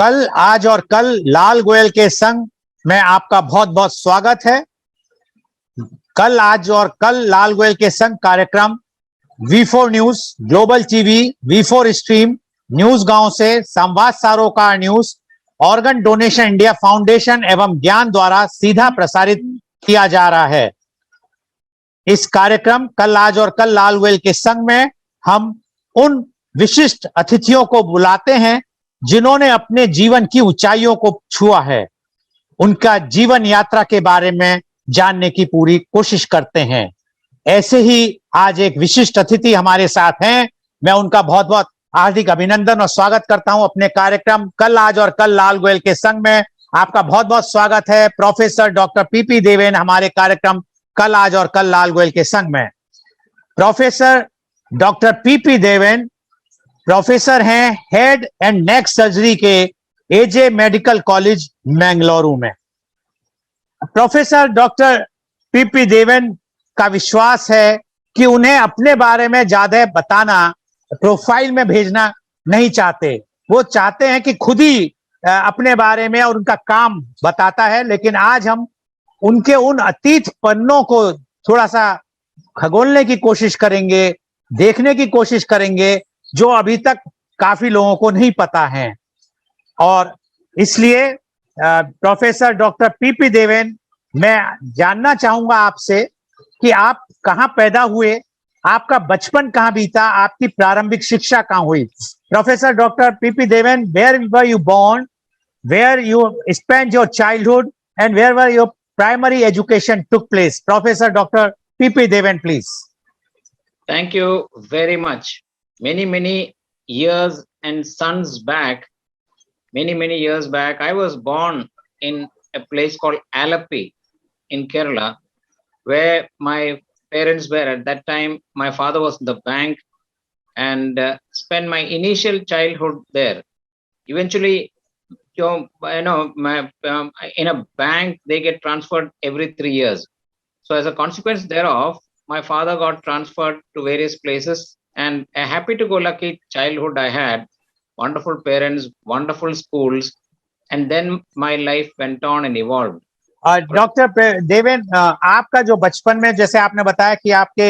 कल, आज और कल लाल गोयल के संग में आपका बहुत बहुत स्वागत है। कल, आज और कल लाल गोयल के संग कार्यक्रम V4 news, global TV, V4 stream, news गांव से, Samvad Sarokar news, organ donation India foundation एवं ज्ञान द्वारा सीधा प्रसारित किया जा रहा है। इस कार्यक्रम कल, आज और कल लाल गोयल के संग में हम उन विशिष्ट अतिथियों को बुलाते हैं जिन्होंने अपने जीवन की ऊंचाइयों को छुआ है। उनका जीवन यात्रा के बारे में जानने की पूरी कोशिश करते हैं। ऐसे ही आज एक विशिष्ट अतिथि हमारे साथ हैं। मैं उनका बहुत बहुत हार्दिक अभिनंदन और स्वागत करता हूं अपने कार्यक्रम कल, आज और कल लाल गोयल के संग में। आपका बहुत बहुत स्वागत है प्रोफेसर डॉक्टर पीपी देवेन हमारे कार्यक्रम कल, आज और कल लाल गोयल के संग में। Professor doctor PP Deven professor हैं हेड एंड नेक सर्जरी के एजे मेडिकल कॉलेज मैंगलुरु में। प्रोफेसर डॉक्टर पीपी देवेन का विश्वास है कि उन्हें अपने बारे में ज्यादा बताना, प्रोफाइल में भेजना नहीं चाहते। वो चाहते हैं कि खुद ही अपने बारे में और उनका काम बताता है। लेकिन आज हम उनके उन अतीत पन्नों को थोड़ा सा खगोलने की कोशिश करेंगे, देखने की कोशिश करेंगे, जो अभी तक काफी लोगों को नहीं पता है। और इसलिए प्रोफेसर डॉक्टर पीपी देवेन, मैं जानना चाहूंगा आपसे कि आप कहाँ पैदा हुए, आपका बचपन कहाँ बीता, आपकी प्रारंभिक शिक्षा कहाँ हुई। Professor doctor PP Deven, where were you born, where you spend your childhood and where were your primary education took place. Professor doctor PP Deven, please. Thank you very much. Many years and sons back, many years back, I was born in a place called Alapi in Kerala, where my parents were at that time. My father was in the bank and spent my initial childhood there. Eventually, in a bank, they get transferred every 3 years. So as a consequence thereof, my father got transferred to various places, and a happy-to-go-lucky childhood I had. Wonderful parents, wonderful schools, and then my life went on and evolved. Doctor Deven, आपका जो बचपन में, जैसे आपने बताया कि आपके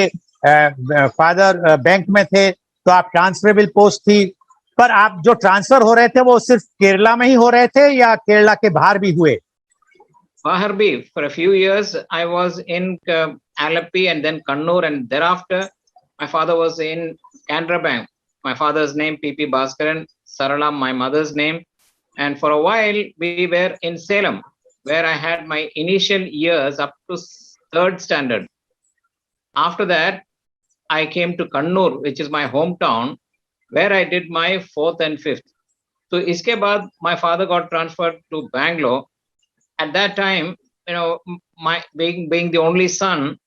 father bank में थे, तो आप ट्रांसफरेबल पोस्ट थी, पर आप जो ट्रांसफर हो रहे थे वो सिर्फ केरला में ही हो रहे थे या केरला के बाहर भी हुए? Bahar bhi. For a few years, I was in Alapi and then Kannur, and thereafter, my father was in Canara Bank. My father's name P.P. Bhaskaran, Sarala, my mother's name, and for a while we were in Salem, where I had my initial years up to 3rd standard. After that, I came to Kannur, which is my hometown, where I did my 4th and 5th. So, iske baad, my father got transferred to Bangalore. At that time, my being the only son,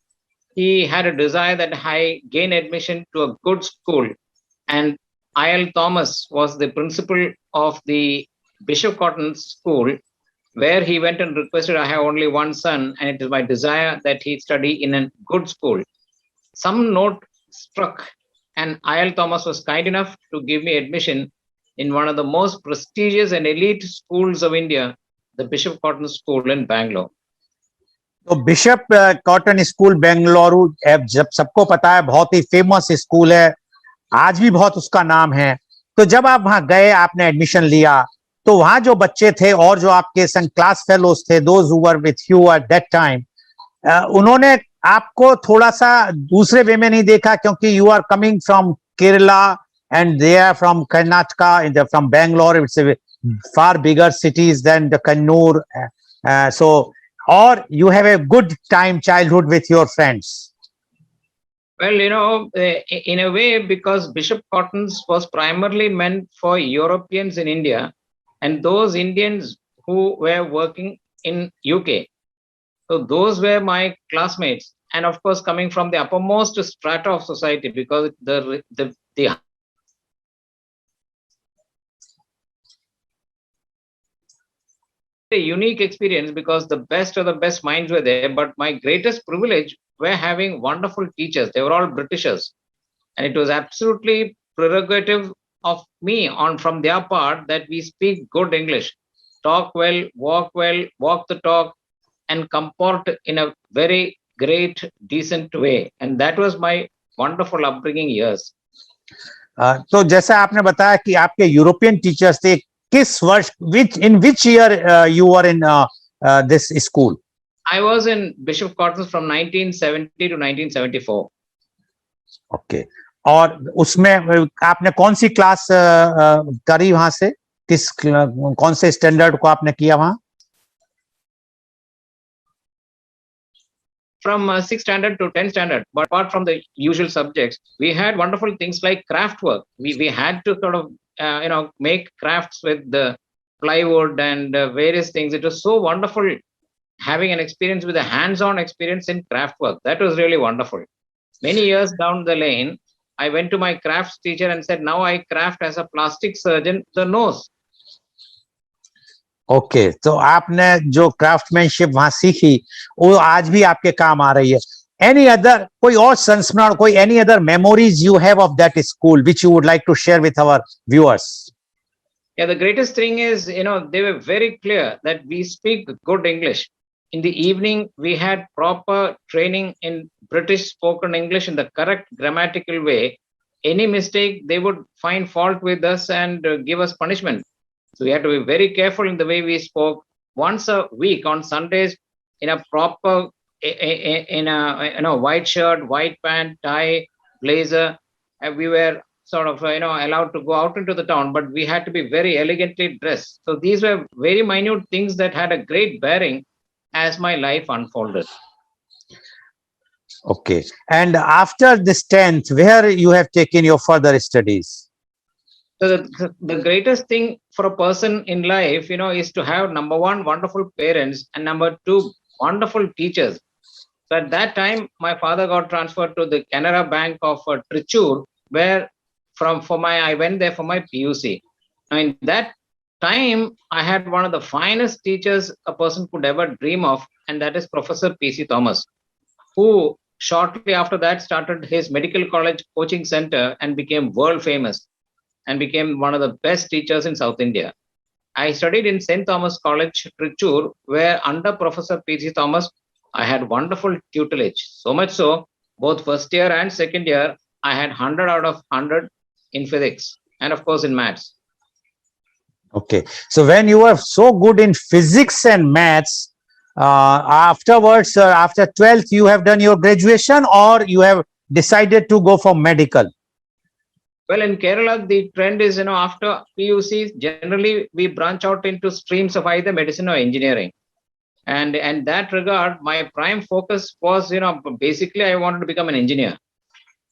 he had a desire that I gain admission to a good school. And I.L. Thomas was the principal of the Bishop Cotton School, where he went and requested, I have only one son, and it is my desire that he study in a good school. Some note struck, and I.L. Thomas was kind enough to give me admission in one of the most prestigious and elite schools of India, the Bishop Cotton School in Bangalore. तो bishop cotton school Bengaluru, जब सबको पता है, बहुत ही famous school है, आज भी बहुत उसका नाम है। तो जब आप वहां गए, आपने एडमिशन लिया, तो वहां जो बच्चे थे और जो आपके संग क्लास फेलोज थे, those who were with you at that time, उन्होंने आपको थोड़ा सा दूसरे वे में नहीं देखा, क्योंकि you are coming from Kerala and they are from Karnataka, from Bangalore, it's far bigger cities than the Kannur, or you have a good time childhood with your friends? Well, in a way, because Bishop Cotton's was primarily meant for Europeans in India and those Indians who were working in UK. So those were my classmates, and of course coming from the uppermost strata of society, because the a unique experience, because the best of the best minds were there. But my greatest privilege were having wonderful teachers. They were all Britishers, and it was absolutely prerogative of me on from their part that we speak good English, talk well, walk the talk, and comport in a very great, decent way. And that was my wonderful upbringing years. तो जैसा आपने बताया कि आपके European teachers थे, किस वर्ष, in which year you were in this school? I was in Bishop Cotton's from 1970 to 1974. Okay. और उसमें आपने कौन सी क्लास करी वहां से, कौन से स्टैंडर्ड को आपने किया वहां? From 6th standard to 10th standard, but apart from the usual subjects, we had wonderful things like craft work. We had to sort of make crafts with the plywood and various things. It was so wonderful having an experience with a hands-on experience in craft work. That was really wonderful. Many years down the lane, I went to my crafts teacher and said, now I craft as a plastic surgeon the nose. Okay, तो आपने जो craftsmanship वहां सीखी वो आज भी आपके काम आ रही है. एनी अदर, कोई और संस्मरण, कोई any other memories you have of that school which you would like to share with our viewers? Yeah, the greatest thing is, they were very clear that we speak good English. In the evening, we had proper training in British spoken English in the correct grammatical way. Any mistake, they would find fault with us and give us punishment. So we had to be very careful in the way we spoke. Once a week on Sundays, in a proper, in a white shirt, white pant, tie, blazer, we were sort of allowed to go out into the town, but we had to be very elegantly dressed. So these were very minute things that had a great bearing as my life unfolded. Okay, and after this 10th, where you have taken your further studies? So the greatest thing for a person in life, is to have, number one, wonderful parents, and number two, wonderful teachers. So at that time, my father got transferred to the Canara Bank of Trichur, where I went there for my PUC. Now in that time, I had one of the finest teachers a person could ever dream of, and that is Professor P.C. Thomas, who shortly after that started his medical college coaching center and became world famous and became one of the best teachers in South India. I studied in St. Thomas College, Trichur, where under Professor P.C. Thomas, I had wonderful tutelage. So much so, both first year and second year, I had 100 out of 100 in physics and of course in maths. Okay, so when you were so good in physics and maths, afterwards, after 12th, you have done your graduation or you have decided to go for medical? Well, in Kerala, the trend is, after PUC, generally we branch out into streams of either medicine or engineering. And in that regard, my prime focus was, basically I wanted to become an engineer.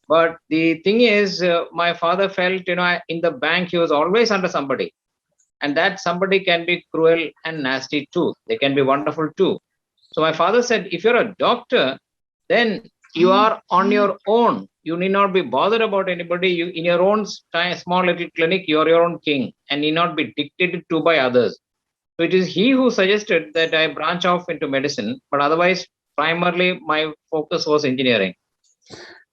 But the thing is, my father felt, in the bank, he was always under somebody. And that somebody can be cruel and nasty too. They can be wonderful too. So my father said, if you're a doctor, then you are on your own. You need not be bothered about anybody. You, in your own small little clinic, you're your own king and need not be dictated to by others. So it is he who suggested that I branch off into medicine, but otherwise, primarily my focus was engineering.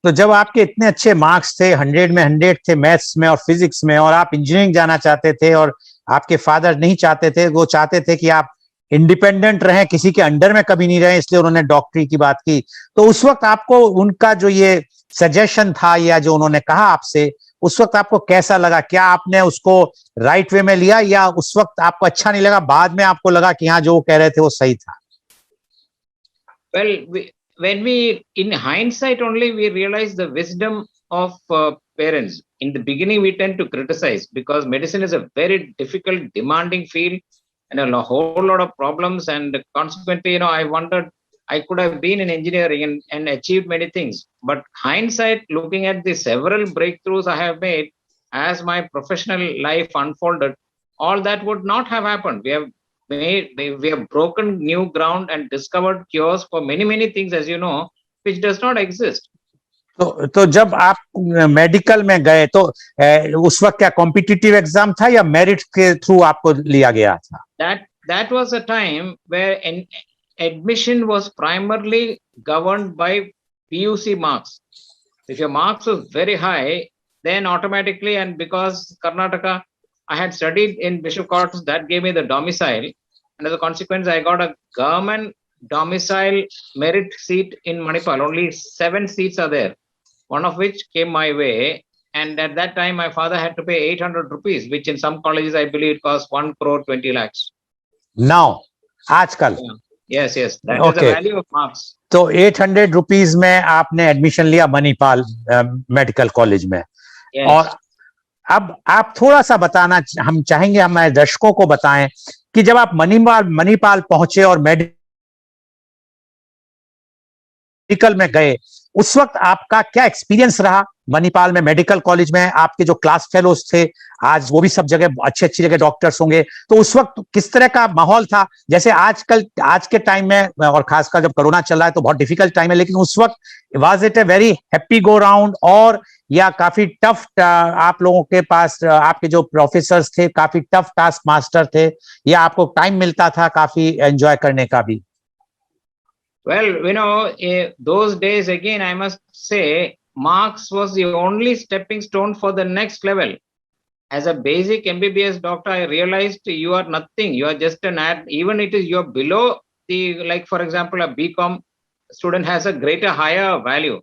तो जब आपके इतने अच्छे marks थे, 100 में 100 थे maths में और फिजिक्स में, और आप इंजीनियरिंग जाना चाहते थे और आपके फादर नहीं चाहते थे, वो चाहते थे कि आप इंडिपेंडेंट रहें, किसी के अंडर में कभी नहीं रहे, इसलिए उन्होंने डॉक्टरी की बात की. तो उस वक्त आपको उनका जो ये सजेशन था या जो उन्होंने कहा आपसे, उस वक्त आपको कैसा लगा? क्या आपने उसको राइट वे में लिया या उस वक्त आपको अच्छा नहीं लगा, बाद में आपको लगा कि हाँ जो वो कह रहे थे वो सही था? Well, when we, in hindsight only, we realize the wisdom of parents. In the beginning, we tend to criticize because medicine is a very difficult, demanding field and a whole lot of problems. And consequently, I wondered, I could have been in engineering and achieved many things. But hindsight, looking at the several breakthroughs I have made as my professional life unfolded, all that would not have happened. We have broken new ground and discovered cures for many things, as you know, which does not exist. तो जब आप medical में गए तो उस वक्त क्या competitive exam था या मेरिट के थ्रू आपको लिया गया था? That was a time where admission was primarily governed by PUC marks. If your marks was very high, then automatically, and because Karnataka, I had studied in Bishop Quarters, that gave me the domicile. And as a consequence, I got a government domicile merit seat in Manipal. Only 7 seats are there, one of which came my way. And at that time, my father had to pay 800 rupees, which in some colleges, I believe it costs 1 crore 20 lakhs. Now, आजकल Yeah. Yes, yes. That is the Okay. value of marks. तो 800 rupees में आपने admission लिया Manipal medical college में। Yes. और अब आप थोड़ा सा बताना हम चाहेंगे, हमारे दर्शकों को बताएं कि जब आप मणिपाल पहुंचे और मेडिकल में गए, उस वक्त आपका क्या एक्सपीरियंस रहा मणिपाल में मेडिकल कॉलेज में? आपके जो क्लास फेलोज थे, आज वो भी सब जगह अच्छी जगह डॉक्टर्स होंगे, तो उस वक्त किस तरह का माहौल था? जैसे आजकल आज के टाइम में, और खासकर जब कोरोना चल रहा है तो बहुत डिफिकल्ट टाइम है, लेकिन उस वक्त was it a very happy go round, और या काफी टफ आप लोगों के पास आपके जो प्रोफेसर्स थे काफी टफ टास्क मास्टर थे, या आपको टाइम मिलता था काफी एंजॉय करने का भी? Well, those days, again, I must say, marks was the only stepping stone for the next level. As a basic MBBS doctor, I realized you are nothing. You are just an ad. Even it is you're below the, like, for example, a BCom student has a greater, higher value.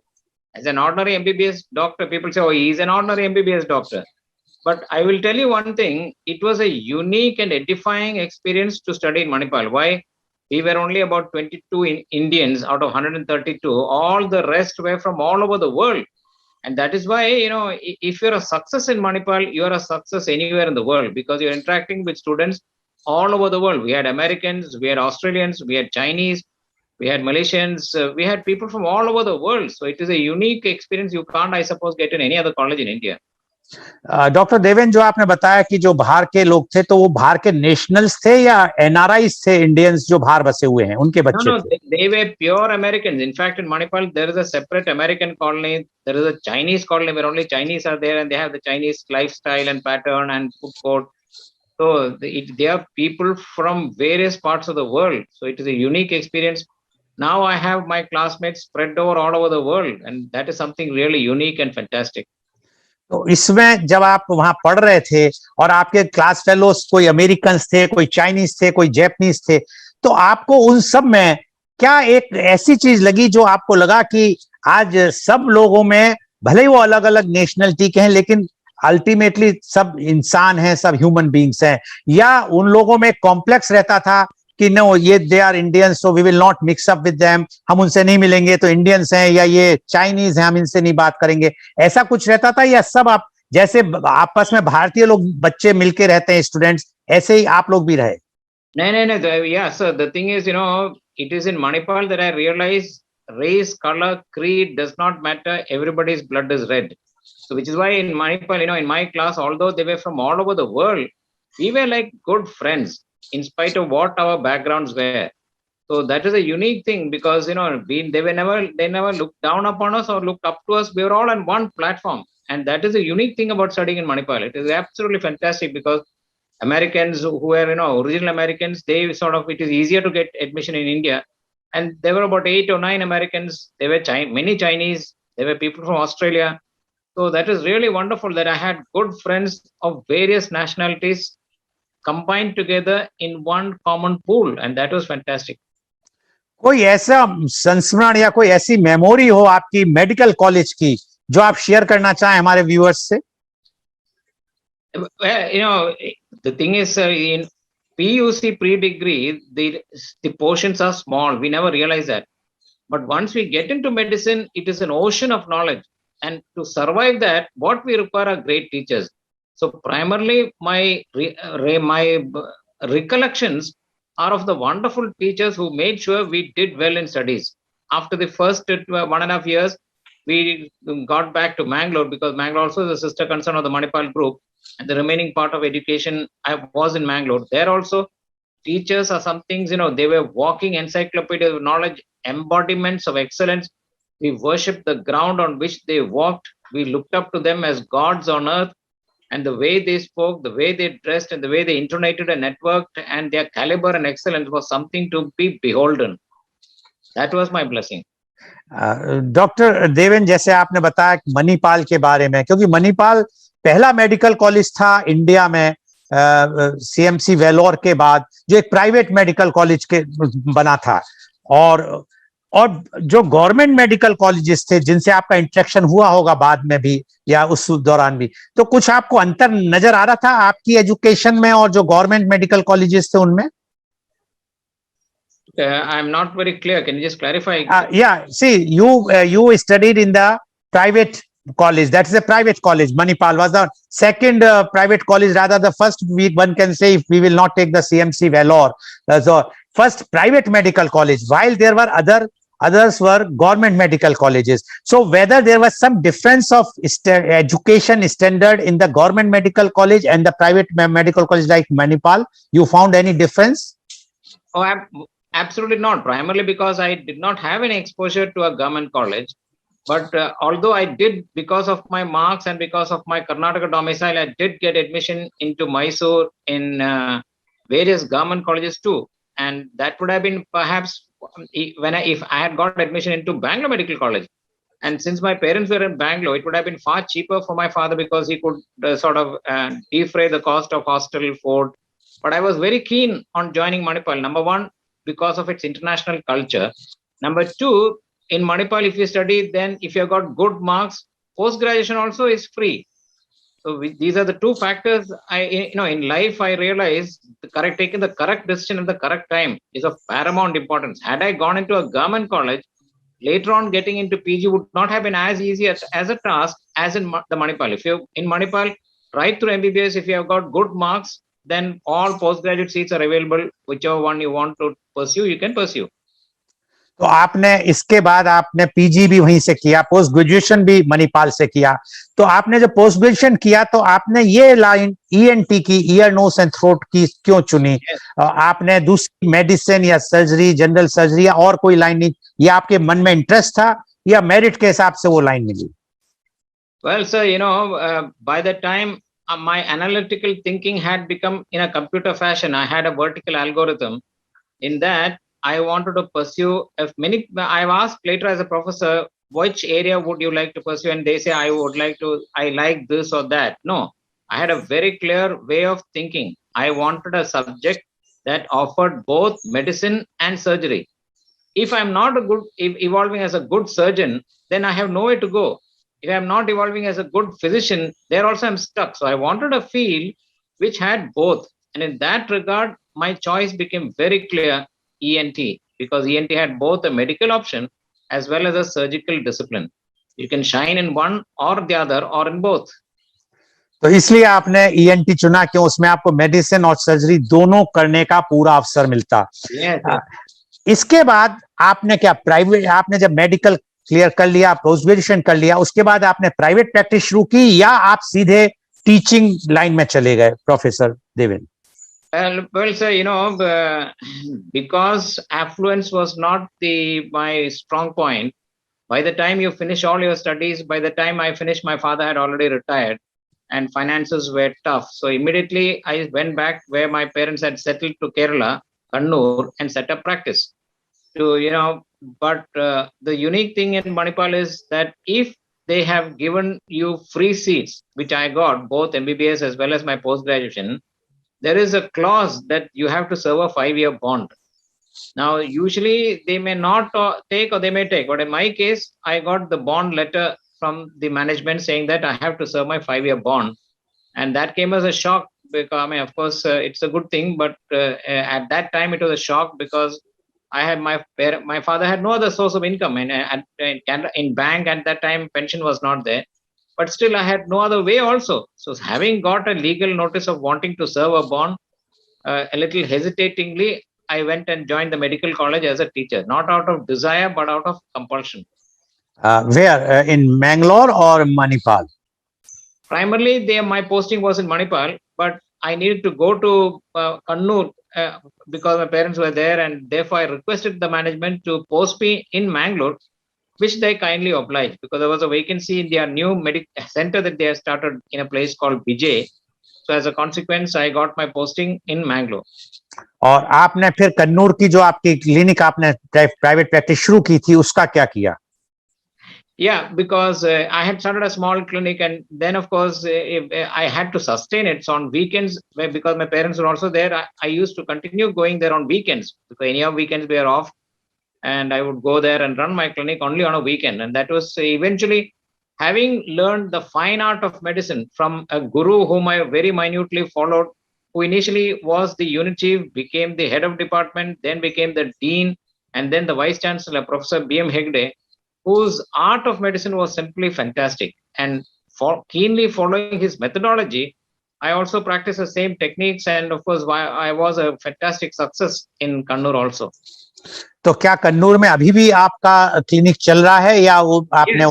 As an ordinary MBBS doctor, people say, oh, he's an ordinary MBBS doctor. But I will tell you one thing, it was a unique and edifying experience to study in Manipal. Why? We were only about 22 Indians out of 132. All the rest were from all over the world. And that is why, if you're a success in Manipal, you're a success anywhere in the world, because you're interacting with students all over the world. We had Americans, we had Australians, we had Chinese, we had Malaysians, we had people from all over the world. So it is a unique experience you can't, I suppose, get in any other college in India. Doctor Deven, जो आपने बताया कि जो बाहर के लोग थे, तो वो बाहर के नेशनल्स थे या एनआरआईज थे, इंडियंस जो बाहर बसे हुए हैं, उनके बच्चे? No, they were pure Americans. In fact, in Manipal, there is a separate American colony. There is a Chinese colony where only Chinese are there, and they have the Chinese lifestyle and pattern and food court. So they are people from various parts of the world. So it is a unique experience. Now I have my classmates spread all over the world, and that is something really unique and fantastic. तो इसमें जब आप वहां पढ़ रहे थे और आपके क्लास फेलोज कोई अमेरिकन थे, कोई चाइनीज थे, कोई जैपनीज थे, तो आपको उन सब में क्या एक ऐसी चीज लगी जो आपको लगा कि आज सब लोगों में, भले ही वो अलग अलग नेशनलिटी के हैं, लेकिन अल्टीमेटली सब इंसान हैं, सब ह्यूमन बीइंग्स हैं? या उन लोगों में कॉम्प्लेक्स रहता था कि नो, ये they are Indians, so we will not mix up with them, हम उनसे नहीं मिलेंगे तो इंडियंस हैं, या ये चाइनीज हैं, हम इनसे नहीं बात करेंगे, ऐसा कुछ रहता था? या सब आप जैसे आपस में भारतीय लोग बच्चे मिलके रहते हैं स्टूडेंट्स, ऐसे ही आप लोग भी रहे? No. Yeah, so the thing is, it is in Manipal that I realized race, color, creed does not matter. Everybody's blood is red. So which is why in Manipal, in my class, although they were from all over the world, we were like good friends in spite of what our backgrounds were. So that is a unique thing, because, they never looked down upon us or looked up to us. We were all on one platform. And that is a unique thing about studying in Manipal. It is absolutely fantastic, because Americans who were, original Americans, they sort of, it is easier to get admission in India. And there were about 8 or 9 Americans. There were many Chinese. There were people from Australia. So that is really wonderful that I had good friends of various nationalities combined together in one common pool. And that was fantastic. कोई ऐसा संस्मरण या कोई ऐसी memory हो आपकी medical college की जो आप शेयर करना चाहें हमारे व्यूअर्स से? Well, the thing is, in PUC pre-degree, the portions are small. We never realize that. But once we get into medicine, it is an ocean of knowledge. And to survive that, what we require are great teachers. So primarily, my recollections are of the wonderful teachers who made sure we did well in studies. After the first 1.5 years, we got back to Mangalore, because Mangalore also is a sister concern of the Manipal group. And the remaining part of education, I was in Mangalore. There also, teachers are some things, they were walking encyclopedias of knowledge, embodiments of excellence. We worshipped the ground on which they walked. We looked up to them as gods on earth. And the way they spoke, the way they dressed, and the way they intonated and networked, and their caliber and excellence was something to be beholden. That was my blessing. Doctor Deven, जैसे आपने बताया मणिपाल के बारे में, क्योंकि मणिपाल पहला medical college था India में सीएमसी वेलोर के बाद जो एक प्राइवेट मेडिकल कॉलेज के बना था, और जो गवर्नमेंट मेडिकल कॉलेजेस थे जिनसे आपका इंटरेक्शन हुआ होगा बाद में भी या उस दौरान भी, तो कुछ आपको अंतर नजर आ रहा था आपकी एजुकेशन में और जो गवर्नमेंट मेडिकल कॉलेजेस थे उनमें? I'm not very clear. Can you just clarify? Yeah, see, you studied in the private college. That is a private college. Manipal was the second private college, rather the first. One can say, if we will not take the CMC Vellore, so first private medical college, while there were others were government medical colleges. So whether there was some difference of education standard in the government medical college and the private medical college like Manipal, you found any difference? Oh, absolutely not. Primarily because I did not have any exposure to a government college. But although I did, because of my marks and because of my Karnataka domicile, I did get admission into Mysore in various government colleges too. And that would have been perhaps if I had got admission into Bangalore Medical College. And since my parents were in Bangalore, it would have been far cheaper for my father because he could defray the cost of hostel, food. But I was very keen on joining Manipal. Number one, because of its international culture. Number two, in Manipal, if you study, then if you have got good marks, post-graduation also is free. So these are the two factors. In life, I realized taking the correct decision at the correct time is of paramount importance. Had I gone into a government college, later on getting into PG would not have been as easy as a task as in the Manipal. If you in Manipal, right through MBBS, if you have got good marks, then all postgraduate seats are available. Whichever one you want to pursue, you can pursue. तो आपने इसके बाद आपने PG भी वहीं से किया, post graduation भी मणिपाल से किया। तो आपने जब पोस्ट ग्रेजुएशन किया तो आपने ये लाइन ईएनटी की, ईयर नोज एंड थ्रोट की क्यों चुनी? आपने दूसरी मेडिसिन या सर्जरी, जनरल सर्जरी या और कोई लाइन नहीं, ये आपके मन में इंटरेस्ट था या मेरिट के हिसाब से वो लाइन मिली? Well, sir, by the time my analytical thinking had become in a computer fashion, I had a vertical algorithm. In that, I wanted to pursue I've asked later as a professor, which area would you like to pursue? And they say, I like this or that. No, I had a very clear way of thinking. I wanted a subject that offered both medicine and surgery. If I'm not evolving as a good surgeon, then I have nowhere to go. If I'm not evolving as a good physician, there also I'm stuck. So I wanted a field which had both. And in that regard, my choice became very clear, ENT, because ENT had both a medical option as well as a surgical discipline. You can shine in one or the other or in both. तो इसलिए आपने ENT चुना, क्यों? उसमें आपको medicine और surgery दोनों करने का पूरा अवसर मिलता। इसके बाद आपने क्या प्राइवेट, आपने जब मेडिकल क्लियर कर लिया, पोस्ट ग्रेजुएशन कर लिया, उसके बाद आपने प्राइवेट प्रैक्टिस शुरू की या आप सीधे टीचिंग लाइन में चले गए, professor Deven? Well, sir, because affluence was not my strong point. By the time you finish all your studies, by the time I finished, my father had already retired and finances were tough. So immediately I went back where my parents had settled to Kerala, Kannur, and set up practice. But the unique thing in Manipal is that if they have given you free seats, which I got, both MBBS as well as my post-graduation, there is a clause that you have to serve a 5-year bond. Now, usually they may not take or they may take, but in my case, I got the bond letter from the management saying that I have to serve my 5-year bond. And that came as a shock because, of course, it's a good thing, but at that time it was a shock because I had my father had no other source of income, and in bank at that time pension was not there. But still, I had no other way also. So having got a legal notice of wanting to serve a bond, a little hesitatingly, I went and joined the medical college as a teacher, not out of desire, but out of compulsion. Where? In Mangalore or Manipal? Primarily, my posting was in Manipal, but I needed to go to Kannur because my parents were there, and therefore I requested the management to post me in Mangalore, which they kindly obliged because there was a vacancy in their new medical center that they have started in a place called Vijay. So as a consequence, I got my posting in Mangalore. और आपने फिर कन्नूर की जो आपकी clinic आपने private practice शुरू की थी उसका क्या किया? Yeah, because I had started a small clinic, and then of course I had to sustain it. So on weekends, because my parents were also there, I used to continue going there on weekends, because any of weekends we are off, and I would go there and run my clinic only on a weekend. And that was eventually, having learned the fine art of medicine from a guru whom I very minutely followed, who initially was the unit chief, became the head of department, then became the dean, and then the vice chancellor, Professor B.M. Hegde, whose art of medicine was simply fantastic. And for keenly following his methodology, I also practiced the same techniques, and of course, I was a fantastic success in Kannur also. तो क्या कन्नूर में अभी भी आपका clinic चल रहा है या वो आपने?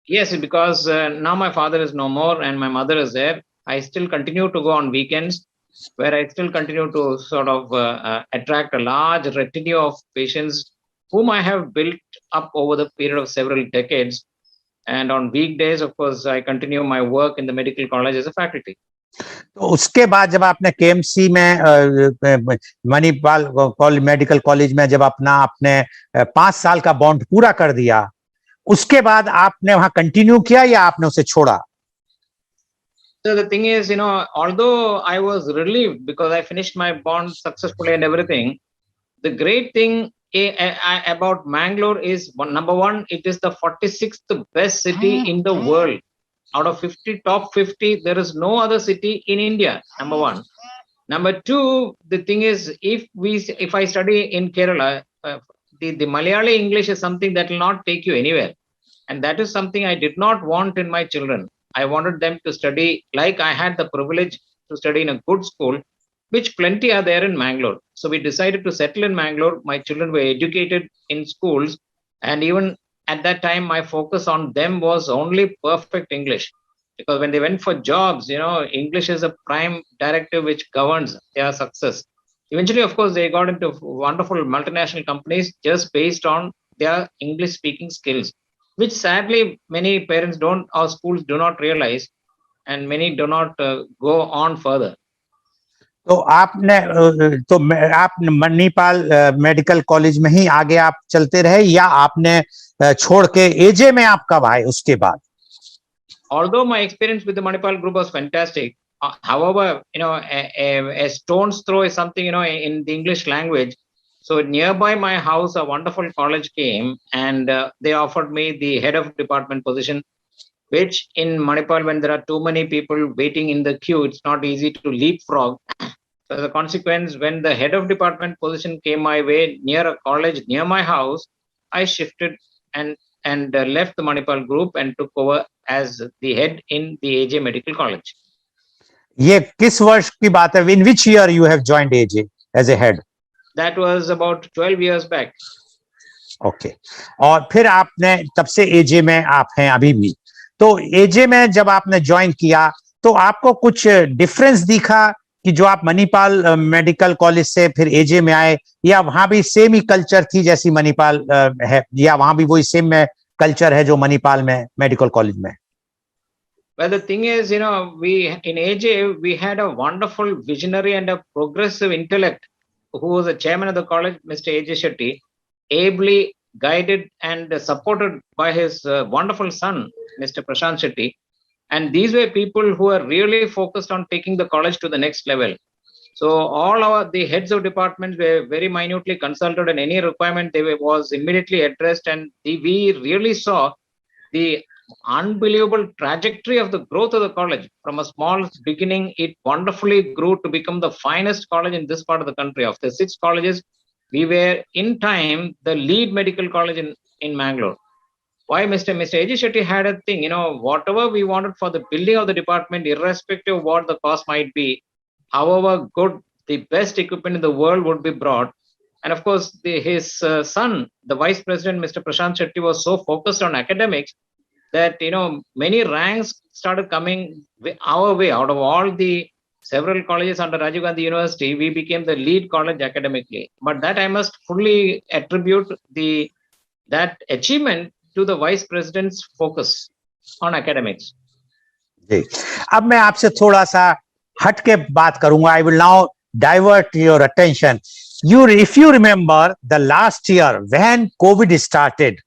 Yes, because now my father is no more and my mother is there. I still continue to go on weekends, where I still continue to sort of attract a large retinue of patients whom I have built up over the period of several decades. And on weekdays, of course, I continue my work in the medical college as a faculty. तो उसके बाद जब आपने KMC में Manipal medical college में जब आपने 5 साल का बॉन्ड पूरा कर दिया, उसके बाद आपने वहां कंटिन्यू किया या आपने उसे छोड़ा? So the thing is, although I was relieved because I finished my bond successfully and everything, the great thing about Mangalore is, number one, it is the 46th best city in the world. Out of top 50, there is no other city in India, number one. Number two, the thing is, if I study in Kerala, the Malayali English is something that will not take you anywhere. And that is something I did not want in my children. I wanted them to study like I had the privilege to study in a good school, which plenty are there in Mangalore. So we decided to settle in Mangalore. My children were educated in schools, and even at that time, my focus on them was only perfect English. Because when they went for jobs, English is a prime directive which governs their success. Eventually, of course, they got into wonderful multinational companies just based on their English speaking skills, which sadly many parents don't, or schools do not realize, and many do not go on further. तो आप Manipal medical college में ही आगे आप चलते रहे या आपने छोड़ के एजे में आप कब आए उसके बाद? Although my experience with the Manipal group was fantastic, however, a stone's throw is something, in the English language. So nearby my house, a wonderful college came, and they offered me the head of department position, which in Manipal, when there are too many people waiting in the queue, it's not easy to leapfrog. So as a consequence, when the head of department position came my way near a college near my house, I shifted and left the Manipal group and took over as the head in the AJ Medical College. ये किस वर्ष की बात है? In which year you have joined AJ as a head? That was about 12 years back. Okay. और फिर आपने तब से एजे में आप हैं अभी भी. तो एजे में जब आपने ज्वाइन किया तो आपको कुछ डिफरेंस दिखा कि जो आप मणिपाल मेडिकल कॉलेज से फिर एजे में आए, या वहां भी सेम ही कल्चर थी जैसी मणिपाल है, या वहां भी वही सेम में कल्चर है जो मणिपाल में मेडिकल कॉलेज में? Well, the thing is, we in AJ we had a wonderful visionary and a progressive intellect who was the chairman of the college, Mr. AJ Shetty, ably guided and supported by his wonderful son, Mr. Prashant Shetty. And these were people who were really focused on taking the college to the next level. So all the heads of departments were very minutely consulted, and any requirement was immediately addressed. And we really saw the unbelievable trajectory of the growth of the college. From a small beginning, it wonderfully grew to become the finest college in this part of the country. Of the 6 colleges, we were in time the lead medical college in Mangalore. Why Mr. A.J. Shetty had a thing, whatever we wanted for the building of the department, irrespective of what the cost might be, however good, the best equipment in the world would be brought. And of course, his son, the vice president, Mr. Prashant Shetty, was so focused on academics that, many ranks started coming our way. Out of all the several colleges under Rajiv Gandhi University, we became the lead college academically. But that I must fully attribute that achievement to the vice president's focus on academics. जी, अब मैं आपसे थोड़ा सा हट के बात करूंगा. I will now divert your attention. If you remember the last year when COVID started,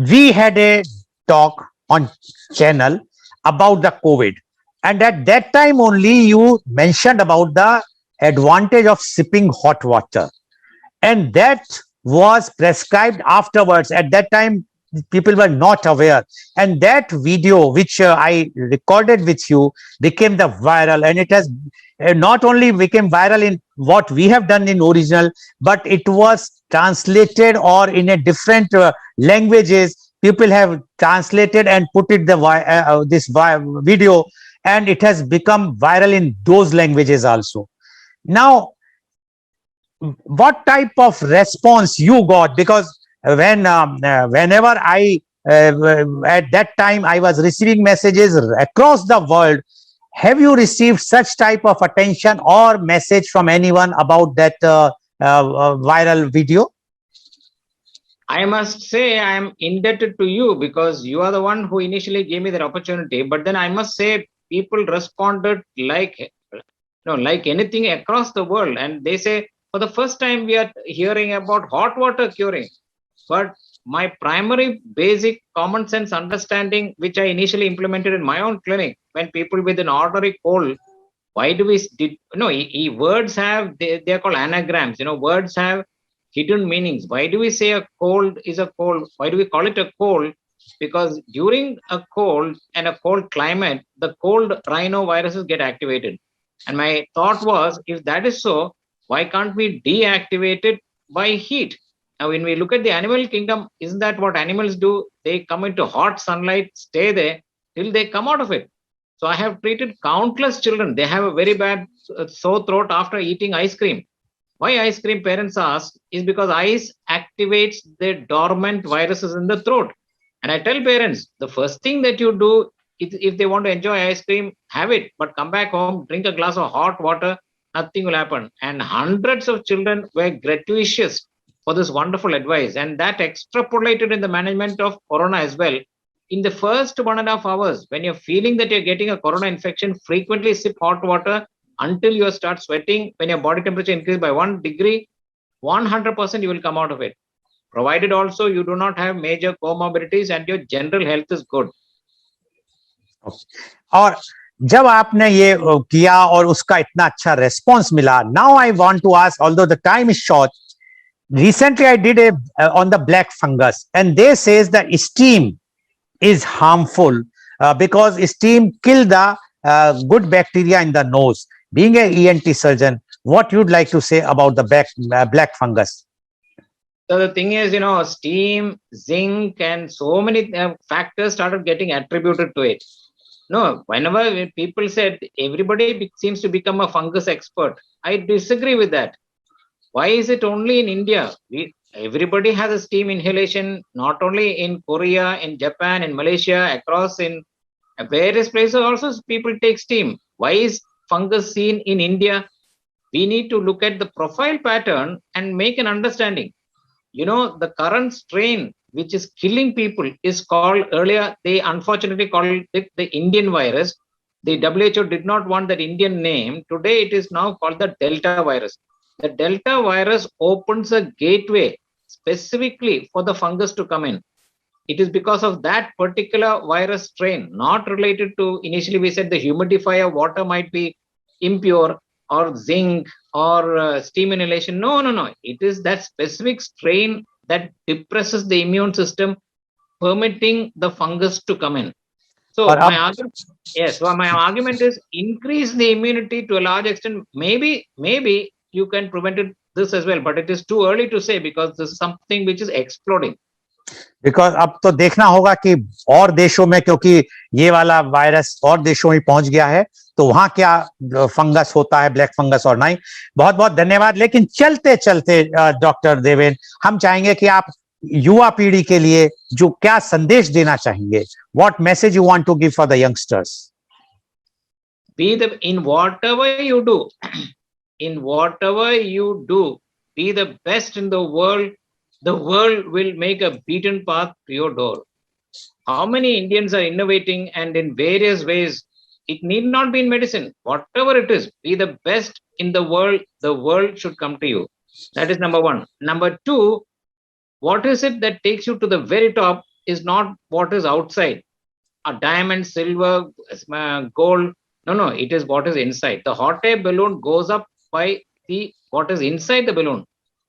we had a talk on channel about the COVID, and at that time only you mentioned about the advantage of sipping hot water, and that was prescribed afterwards. At that time people were not aware, and that video which I recorded with you became the viral, and it has not only became viral in what we have done in original, but it was translated or in a different languages. People have translated and put it this video, and it has become viral in those languages also. Now, what type of response you got? Because whenever I at that time I was receiving messages across the world. Have you received such type of attention or message from anyone about that viral video? I must say I am indebted to you because you are the one who initially gave me that opportunity. But then I must say people responded like like anything across the world, and they say for the first time we are hearing about hot water curing. But my primary basic common sense understanding, which I initially implemented in my own clinic, when people with an ordinary cold, why do we words have they are called anagrams. Words have hidden meanings. Why do we say a cold is a cold? Why do we call it a cold? Because during a cold and a cold climate, the cold rhinoviruses get activated. And my thought was, if that is so, why can't we deactivate it by heat? Now, when we look at the animal kingdom, isn't that what animals do? They come into hot sunlight, stay there till they come out of it. So I have treated countless children. They have a very bad sore throat after eating ice cream. Why ice cream, parents ask, is because ice activates the dormant viruses in the throat. And I tell parents, the first thing that you do, if they want to enjoy ice cream, have it, but come back home, drink a glass of hot water, nothing will happen. And hundreds of children were gratuitous for this wonderful advice. And that extrapolated in the management of corona as well. In the first 1.5 hours, when you're feeling that you're getting a corona infection, frequently sip hot water until you start sweating. When your body temperature increases by 1 degree, 100% you will come out of it. Provided also you do not have major comorbidities and your general health is good. और जब आपने ये किया और उसका इतना अच्छा response मिला, now I want to ask, although the time is short, recently I did on the black fungus, and they says that steam is harmful because steam kill the good bacteria in the nose. Being an ENT surgeon, what you'd like to say about the black fungus? So the thing is, steam, zinc, and so many factors started getting attributed to it. No, whenever people said everybody seems to become a fungus expert, I disagree with that. Why is it only in India? Everybody has a steam inhalation, not only in Korea, in Japan, in Malaysia, across in various places also people take steam. Why is fungus seen in India? We need to look at the profile pattern and make an understanding. The current strain which is killing people is called, earlier they unfortunately called it the Indian virus. The WHO did not want that Indian name. Today it is now called the Delta virus. The Delta virus opens a gateway specifically for the fungus to come in. It is because of that particular virus strain, not related to, initially we said the humidifier water might be impure or zinc or steam inhalation. No. It is that specific strain that depresses the immune system, permitting the fungus to come in. So my argument is increase the immunity to a large extent. Maybe you can prevent this as well, but it is too early to say because this is something which is exploding. Because अब तो देखना होगा कि और देशों में, क्योंकि ये वाला वायरस और देशों में पहुंच गया है, तो वहां क्या फंगस होता है, ब्लैक फंगस और नहीं. बहुत बहुत धन्यवाद. लेकिन चलते चलते डॉक्टर देवेन, हम चाहेंगे कि आप युवा पीढ़ी के लिए जो क्या संदेश देना चाहेंगे, what message you want to give for the youngsters? In whatever you do, be the best in the world. The world will make a beaten path to your door. How many Indians are innovating and in various ways It need not be in medicine. Whatever it is, be the best in the world should come to you. That is number one. Number two, what is it that takes you to the very top is not what is outside. A diamond, silver, gold. No, it is what is inside. The hot air balloon goes up by the what is inside the balloon.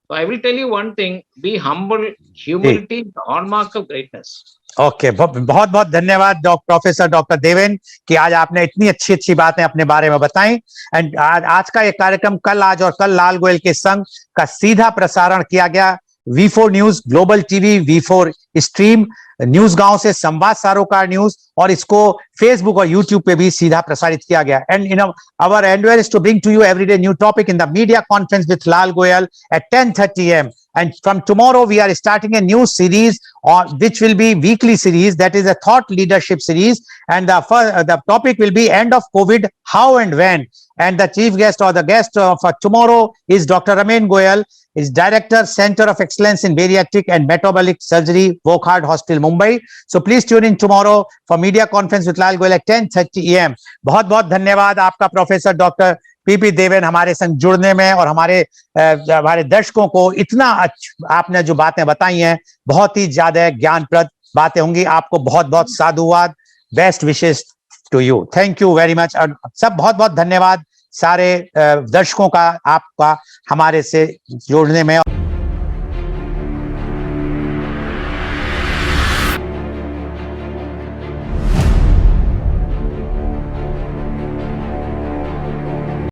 So I will tell you one thing, be humble. Humility is the hallmark of greatness. Okay बहुत बहुत धन्यवाद professor doctor Deven कि आज आपने इतनी अच्छी अच्छी बातें अपने बारे में बताई। एंड आज का ये कार्यक्रम कल, आज और कल लाल गोयल के संग का सीधा प्रसारण किया गया V4 news, global TV, V4 stream, news गांव से संवाद सरोकार न्यूज, और इसको फेसबुक और यूट्यूब पे भी सीधा प्रसारित किया गया। And in our endeavour is to bring to you everyday new topic in the media conference with Lal Goyal at 10:30 AM. And from tomorrow we are starting a new series which will be weekly series, that is a thought leadership series, and the topic will be end of COVID, how and when. And the chief guest or the guest for tomorrow is Dr. Ramen Goyal, is Director, Center of Excellence in Bariatric and Metabolic Surgery, Wokhart Hospital, Mumbai. So please tune in tomorrow for media conference with Lal Goyal at 10:30 AM. बहुत बहुत धन्यवाद आपका professor doctor PP Deven हमारे संग जुड़ने में, और हमारे दर्शकों को इतना आपने जो बातें बताई हैं, बहुत ही ज्यादा ज्ञानप्रद बातें होंगी। आपको बहुत बहुत साधुवाद, best wishes to you, thank you very much. और सब बहुत बहुत धन्यवाद सारे दर्शकों का, आपका हमारे से जुड़ने में।